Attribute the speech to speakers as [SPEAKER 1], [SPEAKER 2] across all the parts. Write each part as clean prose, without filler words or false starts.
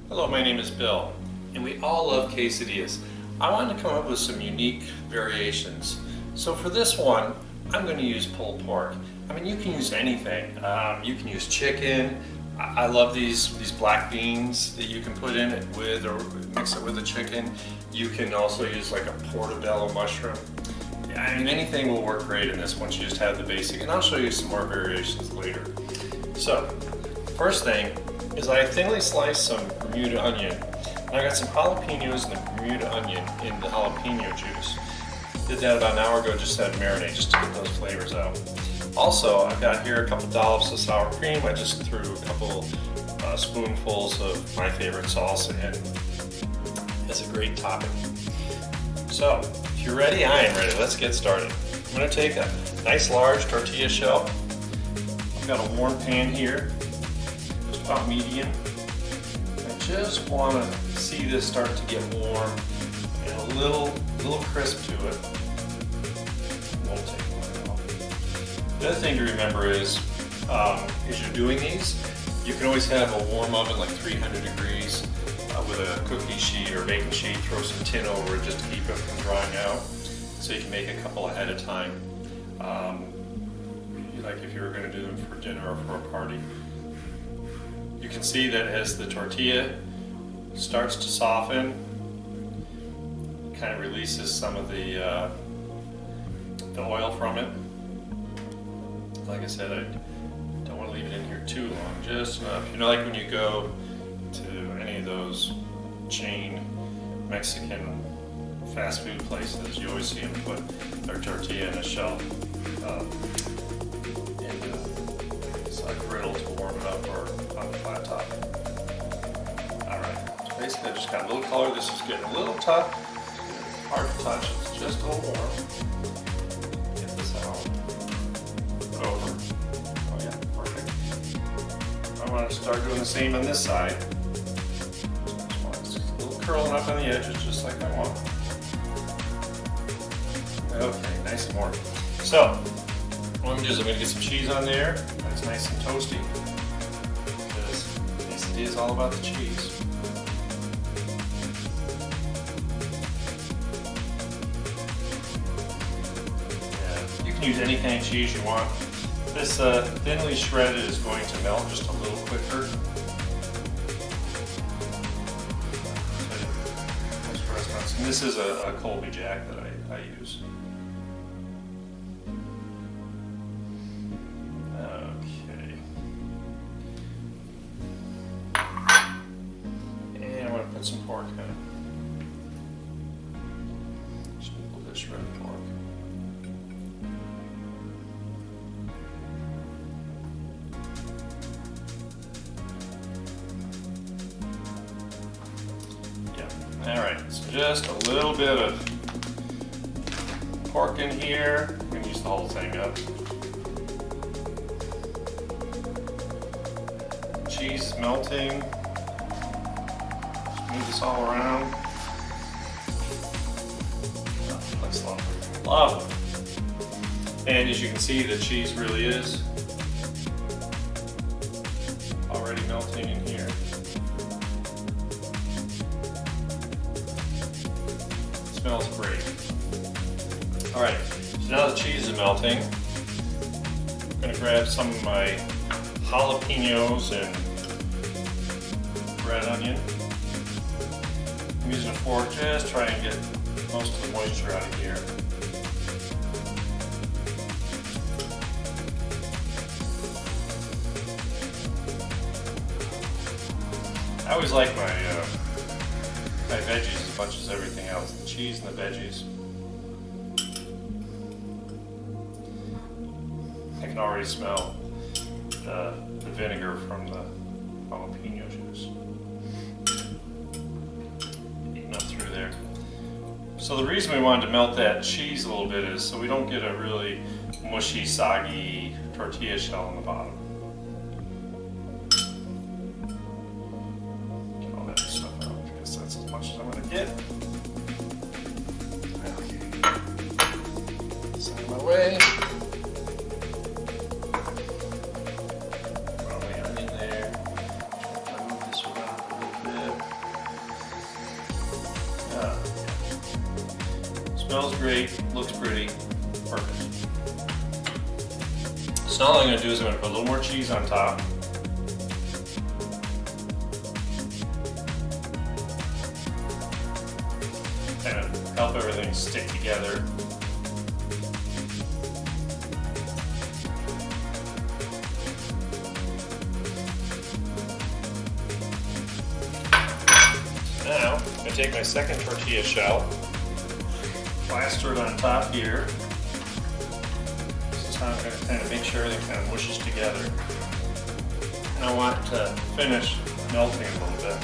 [SPEAKER 1] Hello, my name is Bill, and we all love quesadillas. I wanted to come up with some unique variations. So for this one, I'm going to use pulled pork. I mean, you can use anything. You can use chicken. I love these black beans that you can put in it with or mix it with the chicken. You can also use like a portobello mushroom. I mean, anything will work great in this once you just have the basic, and I'll show you some more variations later. So, first thing is I thinly sliced some Bermuda onion. And I got some jalapenos and the Bermuda onion in the jalapeno juice. Did that about an hour ago, just had marinate just to get those flavors out. Also, I've got here a couple dollops of sour cream. I just threw a couple spoonfuls of my favorite salsa in as a great topping. So, if you're ready, I am ready. Let's get started. I'm going to take a nice large tortilla shell. I've got a warm pan here, just about medium. I just want to see this start to get warm and a little crisp to it. Won't take long off. The other thing to remember is, as you're doing these, you can always have a warm oven like 300 degrees with a cookie sheet or baking sheet. Throw some tin over it just to keep it from drying out, so you can make a couple ahead of time. Like if you were going to do them for dinner or for a party. You can see that as the tortilla starts to soften, it kind of releases some of the oil from it. Like I said, I don't want to leave it in here too long, just enough. You know, like when you go to any of those chain Mexican fast food places, you always see them put their tortilla in a shell. It's a griddle to warm it up or on the flat top. Alright, so basically I just got a little color. This is getting a little tough, hard to touch, it's just a little warm. Get this out, put over. Oh yeah, perfect. I want to start doing the same on this side. It's a little curling up on the edges just like I want. Okay, nice and warm. So, what I'm going to do is I'm going to get some cheese on there. That's nice and toasty. Because quesadilla is all about the cheese. Yeah, you can use any kind of cheese you want. This thinly shredded is going to melt just a little quicker. Most restaurants, and this is a Colby Jack that I use. Put some pork in it. Just a little bit of shredded pork. Yeah. Alright, so just a little bit of pork in here. I'm going to use the whole thing up. Cheese is melting. Move this all around. Looks lovely. Lovely. And as you can see, the cheese really is already melting in here. It smells great. Alright, so now the cheese is melting. I'm going to grab some of my jalapenos and red onion. I'm using a fork, just try and get most of the moisture out of here. I always like my veggies as much as everything else, the cheese and the veggies. I can already smell the vinegar from the jalapeno juice. So the reason we wanted to melt that cheese a little bit is so we don't get a really mushy, soggy tortilla shell on the bottom. Get all that stuff out. I guess that's as much as I'm going to get. Okay. This out of my way. Throw the onion there. Move this around a little bit. Smells great, looks pretty, perfect. So now all I'm going to do is I'm going to put a little more cheese on top. Kind of help everything stick together. Now, I'm going to take my second tortilla shell, plaster it on top here. This is how I'm going to kind of make sure everything kind of mushes together. And I want it to finish melting a little bit.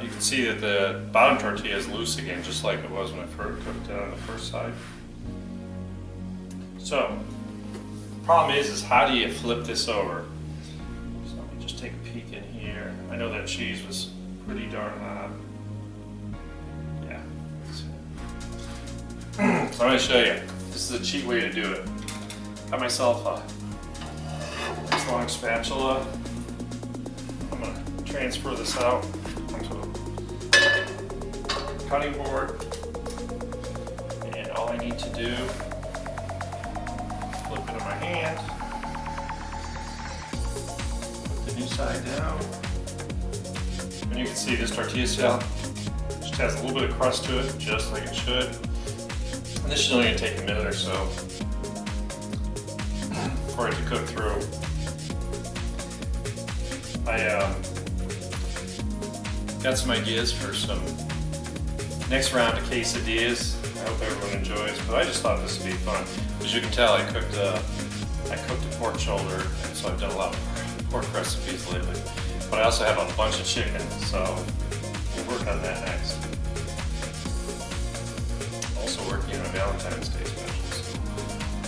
[SPEAKER 1] You can see that the bottom tortilla is loose again, just like it was when I first cooked it on the first side. So, the problem is how do you flip this over? So let me just take a peek in here. I know that cheese was pretty darn hot. Yeah. So I'm going to show you. This is a cheap way to do it. Got myself a nice long spatula. I'm going to transfer this out onto a cutting board. And all I need to do, flip it in my hand, put the new side down. And you can see this tortilla shell just has a little bit of crust to it, just like it should. And this is only going to take a minute or so for it to cook through. I got some ideas for some next round of quesadillas. I hope everyone enjoys, but I just thought this would be fun. As you can tell, I cooked a pork shoulder, and so I've done a lot of pork recipes lately. But I also have a bunch of chicken, so we'll work on that next. Also working on a Valentine's Day special, so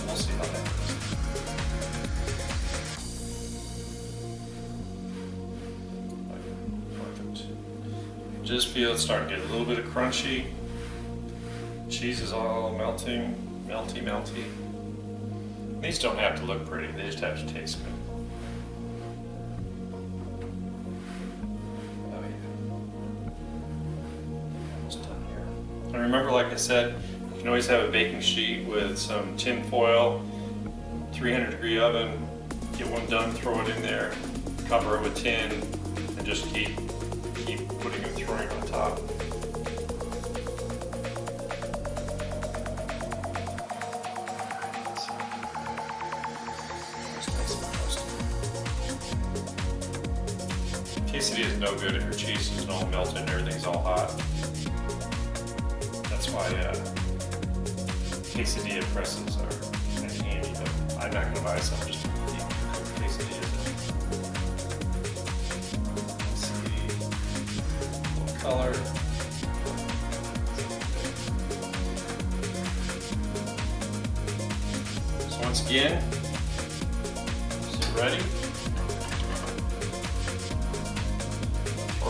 [SPEAKER 1] we'll see how that goes. Perfect. Just feel it's starting to get a little bit of crunchy. Cheese is all melting, melty. These don't have to look pretty, they just have to taste good. Oh yeah. Almost done here. And remember, like I said, you can always have a baking sheet with some tin foil, 300-degree oven, get one done, throw it in there, cover it with tin, and just keep putting and throwing it on top. Quesadilla is no good if your cheese is all melted and everything's all hot. That's why quesadilla presses are kind of handy, but I'm not going to buy some just to cook quesadillas. Let's see, a little color. So once again, is it ready?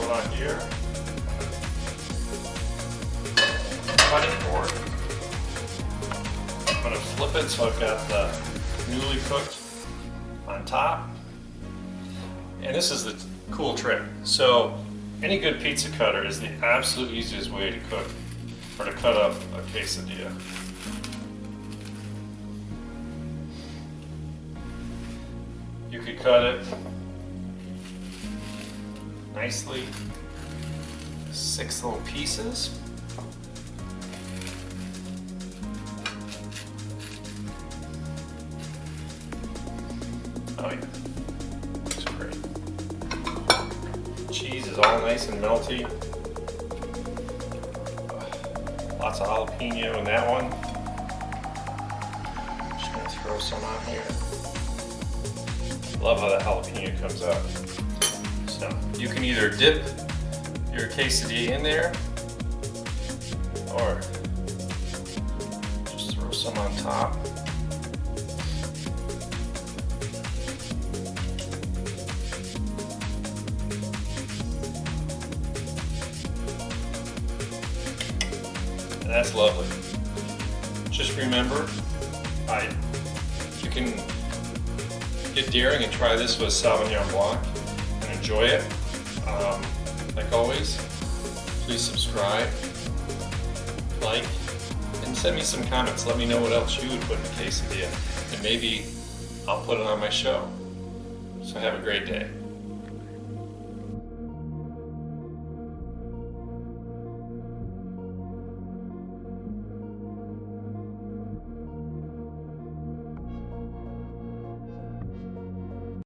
[SPEAKER 1] On here, cutting board. I'm going to flip it so I've got the newly cooked on top. And this is the cool trick. So any good pizza cutter is the absolute easiest way to cook or to cut up a quesadilla. You could cut it nicely, 6 little pieces. Oh yeah, looks great. Cheese is all nice and melty. Lots of jalapeno in that one. Just gonna throw some on here. Love how that jalapeno comes out. So you can either dip your quesadilla in there or just throw some on top. And that's lovely. Just remember, you can get daring and try this with Sauvignon Blanc. Enjoy it. Like always, please subscribe, like, and send me some comments. Let me know what else you would put in a quesadilla, and maybe I'll put it on my show. So have a great day.